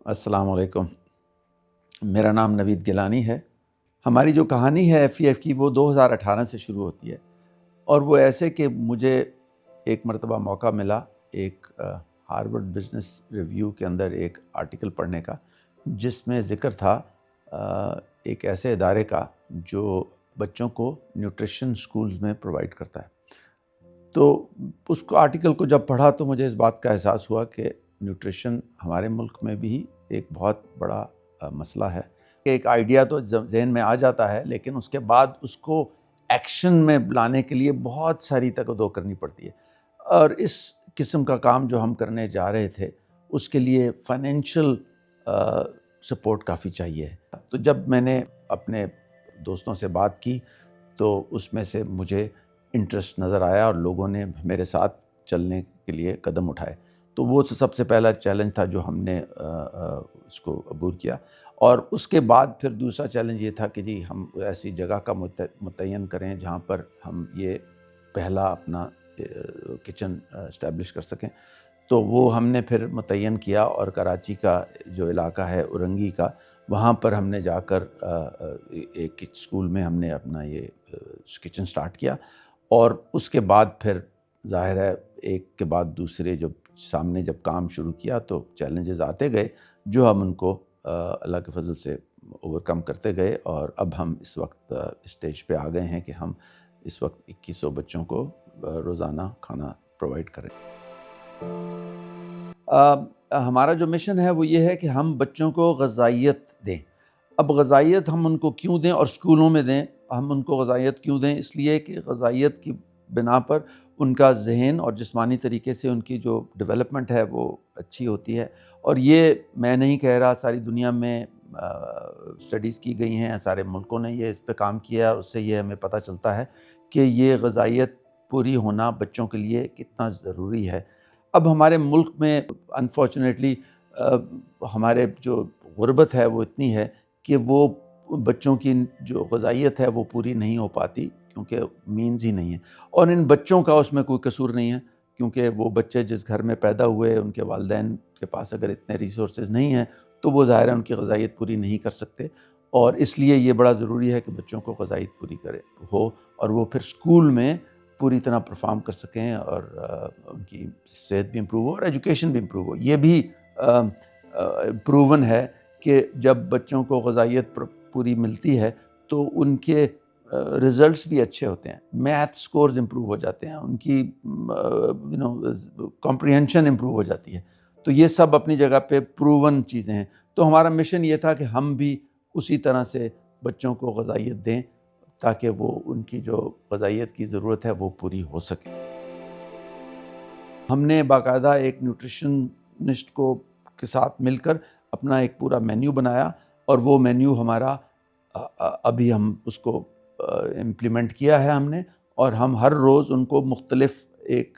السلام علیکم، میرا نام نوید گیلانی ہے۔ ہماری جو کہانی ہے FEF کی وہ 2018 سے شروع ہوتی ہے، اور وہ ایسے کہ مجھے ایک مرتبہ موقع ملا ایک ہارورڈ بزنس ریویو کے اندر ایک آرٹیکل پڑھنے کا، جس میں ذکر تھا ایک ایسے ادارے کا جو بچوں کو نیوٹریشن سکولز میں پرووائڈ کرتا ہے۔ تو اس کو آرٹیکل کو جب پڑھا تو مجھے اس بات کا احساس ہوا کہ نیوٹریشن ہمارے ملک میں بھی ایک بہت بڑا مسئلہ ہے۔ ایک آئیڈیا تو ذہن میں آ جاتا ہے، لیکن اس کے بعد اس کو ایکشن میں لانے کے لیے بہت ساری تگ و دو کرنی پڑتی ہے، اور اس قسم کا کام جو ہم کرنے جا رہے تھے اس کے لیے فائنینشیل سپورٹ کافی چاہیے۔ تو جب میں نے اپنے دوستوں سے بات کی تو اس میں سے مجھے انٹرسٹ نظر آیا اور لوگوں نے میرے ساتھ چلنے کے لیے قدم اٹھائے۔ تو وہ سب سے پہلا چیلنج تھا جو ہم نے اس کو عبور کیا، اور اس کے بعد پھر دوسرا چیلنج یہ تھا کہ جی ہم ایسی جگہ کا متعین کریں جہاں پر ہم یہ پہلا اپنا کچن اسٹیبلش کر سکیں۔ تو وہ ہم نے پھر متعین کیا، اور کراچی کا جو علاقہ ہے اورنگی کا، وہاں پر ہم نے جا کر ایک اسکول میں ہم نے اپنا یہ کچن سٹارٹ کیا، اور اس کے بعد پھر ظاہر ہے ایک کے بعد دوسرے سامنے جب کام شروع کیا تو چیلنجز آتے گئے، جو ہم ان کو اللہ کے فضل سے اوورکم کرتے گئے، اور اب ہم اس وقت اسٹیج پہ آ گئے ہیں کہ ہم اس وقت 2100 بچوں کو روزانہ کھانا پرووائڈ کریں۔ ہمارا جو مشن ہے وہ یہ ہے کہ ہم بچوں کو غذائیت دیں۔ اب غذائیت ہم ان کو کیوں دیں، اور اسکولوں میں دیں؟ ہم ان کو غذائیت کیوں دیں؟ اس لیے کہ غذائیت کی بنا پر ان کا ذہن اور جسمانی طریقے سے ان کی جو ڈیولپمنٹ ہے وہ اچھی ہوتی ہے۔ اور یہ میں نہیں کہہ رہا، ساری دنیا میں اسٹڈیز کی گئی ہیں، سارے ملکوں نے یہ اس پہ کام کیا ہے، اور اس سے یہ ہمیں پتہ چلتا ہے کہ یہ غذائیت پوری ہونا بچوں کے لیے کتنا ضروری ہے۔ اب ہمارے ملک میں انفارچونیٹلی ہمارے جو غربت ہے وہ اتنی ہے کہ وہ بچوں کی جو غذائیت ہے وہ پوری نہیں ہو پاتی، کیونکہ مینز ہی نہیں ہے۔ اور ان بچوں کا اس میں کوئی قصور نہیں ہے، کیونکہ وہ بچے جس گھر میں پیدا ہوئے، ان کے والدین کے پاس اگر اتنے ریسورسز نہیں ہیں تو وہ ظاہر ہے ان کی غذائیت پوری نہیں کر سکتے، اور اس لیے یہ بڑا ضروری ہے کہ بچوں کو غذائیت پوری ہو، اور وہ پھر اسکول میں پوری طرح پرفارم کر سکیں، اور ان کی صحت بھی امپروو ہو اور ایجوکیشن بھی امپروو ہو۔ یہ بھی پروون ہے کہ جب بچوں کو غذائیت پوری ملتی ہے تو ان کے ریزلٹس بھی اچھے ہوتے ہیں، میتھ سکورز امپروو ہو جاتے ہیں، ان کی کمپریہنشن امپروو ہو جاتی ہے۔ تو یہ سب اپنی جگہ پہ پروون چیزیں ہیں۔ تو ہمارا مشن یہ تھا کہ ہم بھی اسی طرح سے بچوں کو غذائیت دیں تاکہ وہ ان کی جو غذائیت کی ضرورت ہے وہ پوری ہو سکے۔ ہم نے باقاعدہ ایک نیوٹریشنسٹ کے ساتھ مل کر اپنا ایک پورا مینیو بنایا، اور وہ مینیو ہمارا ابھی ہم اس کو امپلیمنٹ کیا ہے ہم نے، اور ہم ہر روز ان کو مختلف ایک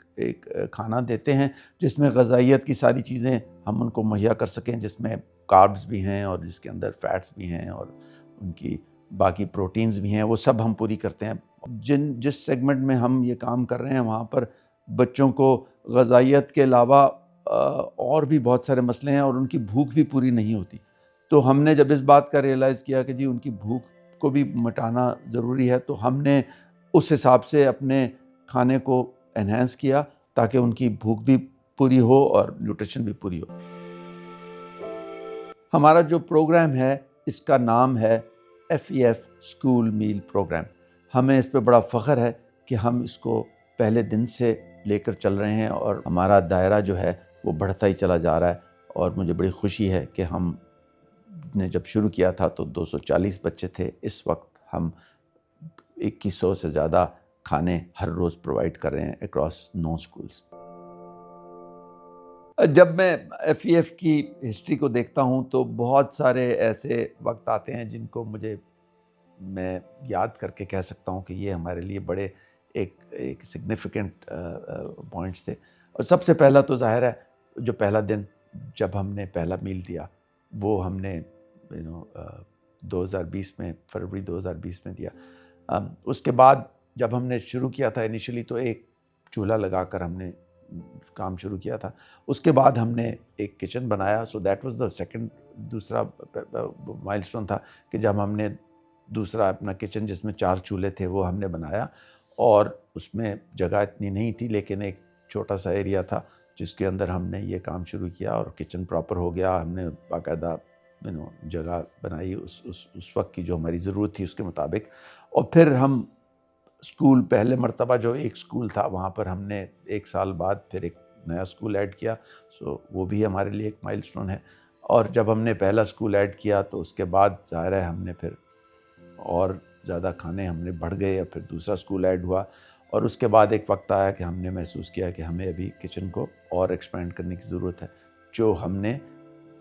کھانا دیتے ہیں جس میں غذائیت کی ساری چیزیں ہم ان کو مہیا کر سکیں، جس میں کاربز بھی ہیں اور جس کے اندر فیٹس بھی ہیں اور ان کی باقی پروٹینز بھی ہیں، وہ سب ہم پوری کرتے ہیں۔ جس سیگمنٹ میں ہم یہ کام کر رہے ہیں وہاں پر بچوں کو غذائیت کے علاوہ اور بھی بہت سارے مسئلے ہیں، اور ان کی بھوک بھی پوری نہیں ہوتی۔ تو ہم نے جب اس بات کا ریئلائز کیا کہ جی ان کی بھوک کو بھی مٹانا ضروری ہے، تو ہم نے اس حساب سے اپنے کھانے کو انہینس کیا تاکہ ان کی بھوک بھی پوری ہو اور نیوٹریشن بھی پوری ہو۔ ہمارا جو پروگرام ہے اس کا نام ہے FEF اسکول میل پروگرام۔ ہمیں اس پہ بڑا فخر ہے کہ ہم اس کو پہلے دن سے لے کر چل رہے ہیں، اور ہمارا دائرہ جو ہے وہ بڑھتا ہی چلا جا رہا ہے، اور مجھے بڑی خوشی ہے کہ ہم نے جب شروع کیا تھا تو 240 بچے تھے، اس وقت ہم 2100 سے زیادہ کھانے ہر روز پرووائڈ کر رہے ہیں اکراس 9 اسکولز۔ جب میں FEF کی ہسٹری کو دیکھتا ہوں تو بہت سارے ایسے وقت آتے ہیں جن کو میں یاد کر کے کہہ سکتا ہوں کہ یہ ہمارے لیے بڑے ایک سگنیفیکنٹ پوائنٹس تھے۔ اور سب سے پہلا تو ظاہر ہے جو پہلا دن جب ہم نے پہلا میل دیا وہ ہم نے 2020 میں فروری 2020 میں دیا۔ اس کے بعد جب ہم نے شروع کیا تھا انیشلی تو ایک چولہا لگا کر ہم نے کام شروع کیا تھا. اس کے بعد ہم نے ایک کچن بنایا. So that was the second, دوسرا مائل اسٹون تھا کہ جب ہم نے دوسرا اپنا کچن جس میں 4 چولہے تھے وہ ہم نے بنایا. اور اس میں جگہ اتنی نہیں تھی لیکن ایک چھوٹا سا ایریا تھا جس کے اندر ہم نے یہ کام شروع کیا اور کچن پراپر ہو گیا. ہم نے باقاعدہ جگہ بنائی اس وقت کی جو ہماری ضرورت تھی اس کے مطابق. اور پھر ہم اسکول، پہلے مرتبہ جو ایک اسکول تھا وہاں پر ہم نے 1 سال بعد پھر ایک نیا اسکول ایڈ کیا. سو وہ بھی ہمارے لیے ایک مائل سٹون ہے. اور جب ہم نے پہلا اسکول ایڈ کیا تو اس کے بعد ظاہر ہے ہم نے پھر اور زیادہ کھانے ہم نے بڑھ گئے. اور پھر دوسرا اسکول ایڈ ہوا اور اس کے بعد ایک وقت آیا کہ ہم نے محسوس کیا کہ ہمیں ابھی کچن کو اور ایکسپینڈ کرنے کی ضرورت ہے، جو ہم نے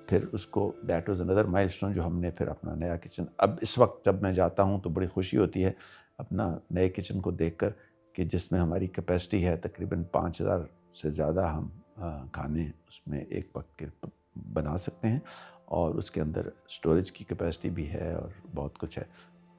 پھر اس کو دیٹ واز اندر مائل اسٹون جو ہم نے پھر اپنا نیا کچن. اب اس وقت جب میں جاتا ہوں تو بڑی خوشی ہوتی ہے اپنا نئے کچن کو دیکھ کر کہ جس میں ہماری کیپیسٹی ہے تقریباً 5000 سے زیادہ ہم کھانے اس میں ایک وقت کے بنا سکتے ہیں. اور اس کے اندر سٹوریج کی کیپیسٹی بھی ہے اور بہت کچھ ہے.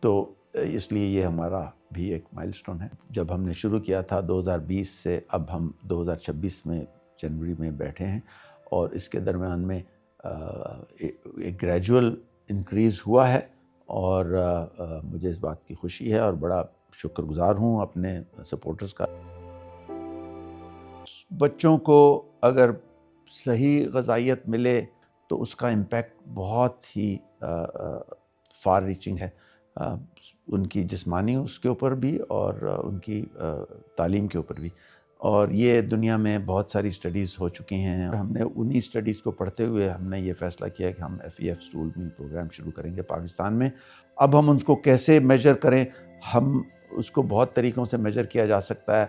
تو اس لیے یہ ہمارا بھی ایک مائل سٹون ہے. جب ہم نے شروع کیا تھا 2020 سے اب ہم 2026 میں جنوری میں بیٹھے ہیں اور اس کے درمیان میں ایک گریجول انکریز ہوا ہے. اور مجھے اس بات کی خوشی ہے اور بڑا شکر گزار ہوں اپنے سپورٹرز کا. بچوں کو اگر صحیح غذائیت ملے تو اس کا امپیکٹ بہت ہی فار ریچنگ ہے، ان کی جسمانی اس کے اوپر بھی اور ان کی تعلیم کے اوپر بھی. اور یہ دنیا میں بہت ساری اسٹڈیز ہو چکی ہیں. ہم نے انہی اسٹڈیز کو پڑھتے ہوئے ہم نے یہ فیصلہ کیا کہ ہم FEF اسٹول میل پروگرام شروع کریں گے پاکستان میں. اب ہم اس کو کیسے میجر کریں؟ ہم اس کو بہت طریقوں سے میجر کیا جا سکتا ہے.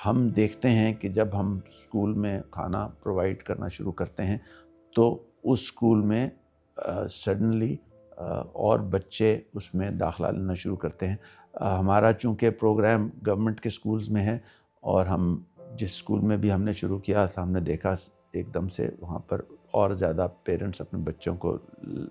ہم دیکھتے ہیں کہ جب ہم اسکول میں کھانا پرووائڈ کرنا شروع کرتے ہیں تو اس اسکول میں سڈنلی اور بچے اس میں داخلہ لینا شروع کرتے ہیں. ہمارا چونکہ پروگرام گورنمنٹ کے اسکولز میں ہے اور ہم جس اسکول میں بھی ہم نے شروع کیا تھا ہم نے دیکھا ایک دم سے وہاں پر اور زیادہ پیرنٹس اپنے بچوں کو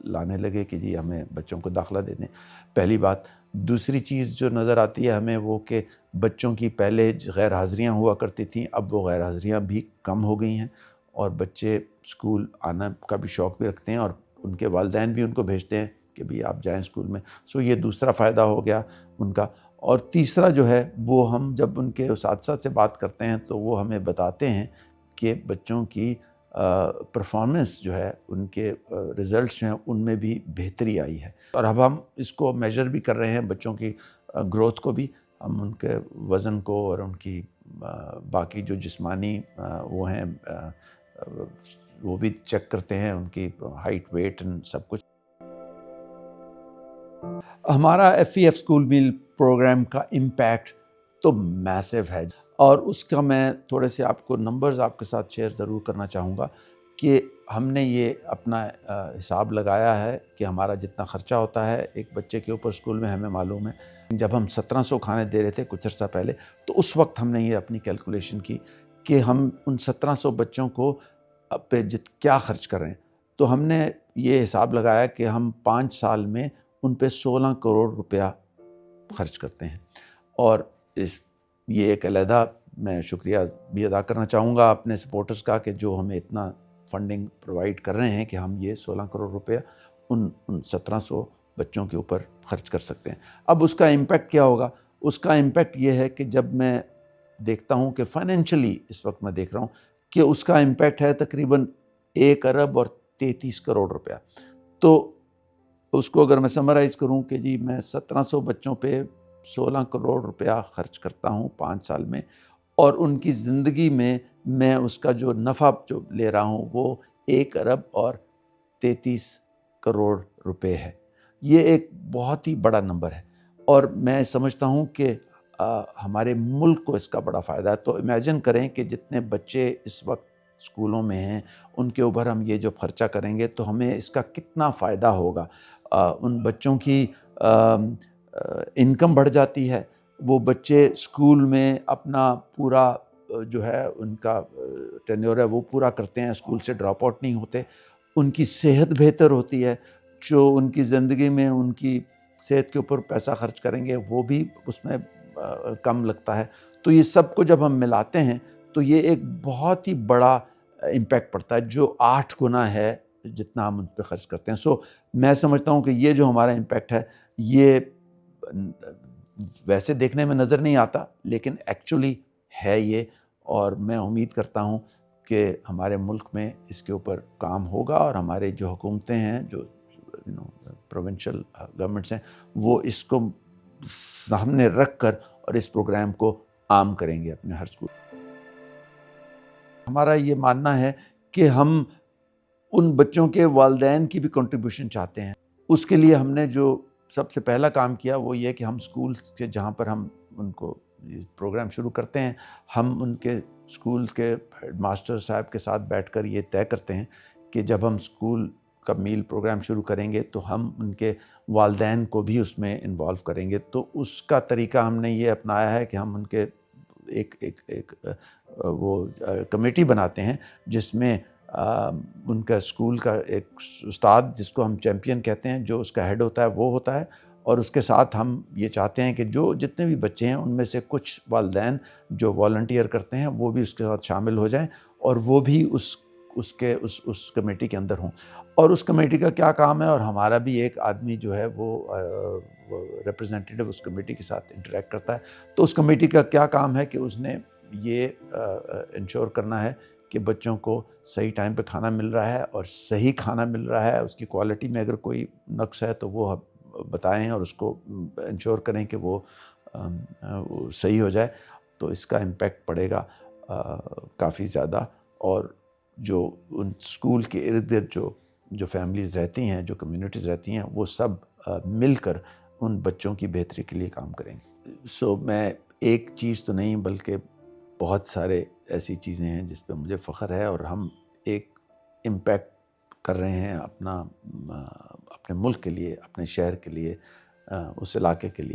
لانے لگے کہ جی ہمیں بچوں کو داخلہ دے دیں. پہلی بات. دوسری چیز جو نظر آتی ہے ہمیں وہ کہ بچوں کی پہلے غیر حاضریاں ہوا کرتی تھیں، اب وہ غیر حاضریاں بھی کم ہو گئی ہیں اور بچے اسکول آنا کا بھی شوق بھی رکھتے ہیں اور ان کے والدین بھی ان کو بھیجتے ہیں کہ بھی آپ جائیں اسکول میں. سو یہ دوسرا فائدہ ہو گیا ان کا. اور تیسرا جو ہے وہ ہم جب ان کے اساتذہ سے بات کرتے ہیں تو وہ ہمیں بتاتے ہیں کہ بچوں کی پرفارمنس جو ہے ان کے رزلٹس جو ہیں ان میں بھی بہتری آئی ہے. اور اب ہم اس کو میجر بھی کر رہے ہیں بچوں کی گروتھ کو بھی. ہم ان کے وزن کو اور ان کی باقی جو جسمانی وہ ہیں وہ بھی چیک کرتے ہیں، ان کی ہائٹ ویٹ سب کچھ. ہمارا FEF اسکول میل پروگرام کا امپیکٹ تو میسو ہے اور اس کا میں تھوڑے سے آپ کو نمبرز آپ کے ساتھ شیئر ضرور کرنا چاہوں گا کہ ہم نے یہ اپنا حساب لگایا ہے کہ ہمارا جتنا خرچہ ہوتا ہے ایک بچے کے اوپر اسکول میں ہمیں معلوم ہے. جب ہم 1700 کھانے دے رہے تھے کچھ عرصہ پہلے تو اس وقت ہم نے یہ اپنی کیلکولیشن کی کہ ہم ان 1700 بچوں کو پہ کیا خرچ کر رہے ہیں. تو ہم نے یہ حساب لگایا کہ ہم 5 سال میں ان پہ 16 کروڑ روپیہ خرچ کرتے ہیں. اور یہ ایک علیحدہ میں شکریہ بھی ادا کرنا چاہوں گا اپنے سپورٹرز کا کہ جو ہمیں اتنا فنڈنگ پرووائڈ کر رہے ہیں کہ ہم یہ 16 کروڑ روپیہ ان 1700 بچوں کے اوپر خرچ کر سکتے ہیں. اب اس کا امپیکٹ کیا ہوگا؟ اس کا امپیکٹ یہ ہے کہ جب میں دیکھتا ہوں کہ فائنینشلی اس وقت میں دیکھ رہا ہوں کہ اس کا امپیکٹ ہے تقریباً 1 ارب اور 33 کروڑ روپیہ. تو اس کو اگر میں سمرائز کروں کہ جی میں 1700 بچوں پہ 16 کروڑ روپیہ خرچ کرتا ہوں 5 سال میں اور ان کی زندگی میں اس کا جو نفع جو لے رہا ہوں وہ 1 ارب اور 33 کروڑ روپے ہے. یہ ایک بہت ہی بڑا نمبر ہے اور میں سمجھتا ہوں کہ ہمارے ملک کو اس کا بڑا فائدہ ہے. تو امیجن کریں کہ جتنے بچے اس وقت اسکولوں میں ہیں ان کے اوپر ہم یہ جو خرچہ کریں گے تو ہمیں اس کا کتنا فائدہ ہوگا. ان بچوں کی انکم بڑھ جاتی ہے، وہ بچے اسکول میں اپنا پورا جو ہے ان کا ٹینیور ہے وہ پورا کرتے ہیں، اسکول سے ڈراپ آؤٹ نہیں ہوتے، ان کی صحت بہتر ہوتی ہے، جو ان کی زندگی میں ان کی صحت کے اوپر پیسہ خرچ کریں گے وہ بھی اس میں کم لگتا ہے. تو یہ سب کو جب ہم ملاتے ہیں تو یہ ایک بہت ہی بڑا امپیکٹ پڑتا ہے، جو 8 گنا ہے جتنا ہم ان پہ خرچ کرتے ہیں. سو میں سمجھتا ہوں کہ یہ جو ہمارا امپیکٹ ہے یہ ویسے دیکھنے میں نظر نہیں آتا لیکن ایکچولی ہے یہ، اور میں امید کرتا ہوں کہ ہمارے ملک میں اس کے اوپر کام ہوگا، اور ہمارے جو حکومتیں ہیں، جو پروونشل گورنمنٹس ہیں، وہ اس کو سامنے رکھ کر اور اس پروگرام کو عام کریں گے اپنے ہر اسکول. ہمارا یہ ماننا ہے کہ ہم ان بچوں کے والدین کی بھی کنٹریبیوشن چاہتے ہیں. اس کے لیے ہم نے جو سب سے پہلا کام کیا وہ یہ کہ ہم اسکولس کے جہاں پر ہم ان کو پروگرام شروع کرتے ہیں، ہم ان کے اسکولس کے ہیڈ ماسٹر صاحب کے ساتھ بیٹھ کر یہ طے کرتے ہیں کہ جب ہم اسکول کا میل پروگرام شروع کریں گے تو ہم ان کے والدین کو بھی اس میں انوالو کریں گے. تو اس کا طریقہ ہم نے یہ اپنایا ہے کہ ہم ان کے ایک وہ کمیٹی بناتے ہیں جس میں ان کا اسکول کا ایک استاد، جس کو ہم چیمپئن کہتے ہیں، جو اس کا ہیڈ ہوتا ہے وہ ہوتا ہے، اور اس کے ساتھ ہم یہ چاہتے ہیں کہ جو جتنے بھی بچے ہیں ان میں سے کچھ والدین جو والنٹیئر کرتے ہیں وہ بھی اس کے ساتھ شامل ہو جائیں، اور وہ بھی اس کمیٹی کے اندر ہوں. اور اس کمیٹی کا کیا کام ہے، اور ہمارا بھی ایک آدمی جو ہے وہ ریپرزینٹیو اس کمیٹی کے ساتھ انٹریکٹ کرتا ہے. تو اس کمیٹی کا کیا کام ہے کہ اس نے یہ انشور کرنا ہے کہ بچوں کو صحیح ٹائم پہ کھانا مل رہا ہے، اور صحیح کھانا مل رہا ہے، اس کی کوالٹی میں اگر کوئی نقص ہے تو وہ بتائیں اور اس کو انشور کریں کہ وہ صحیح ہو جائے. تو اس کا امپیکٹ پڑے گا کافی زیادہ. اور جو ان اسکول کے ارد گرد جو فیملیز رہتی ہیں، جو کمیونٹیز رہتی ہیں، وہ سب مل کر ان بچوں کی بہتری کے لیے کام کریں گے. سو میں ایک چیز تو نہیں بلکہ بہت سارے ایسی چیزیں ہیں جس پہ مجھے فخر ہے، اور ہم ایک امپیکٹ کر رہے ہیں اپنے ملک کے لیے، اپنے شہر کے لیے، اس علاقے کے لیے.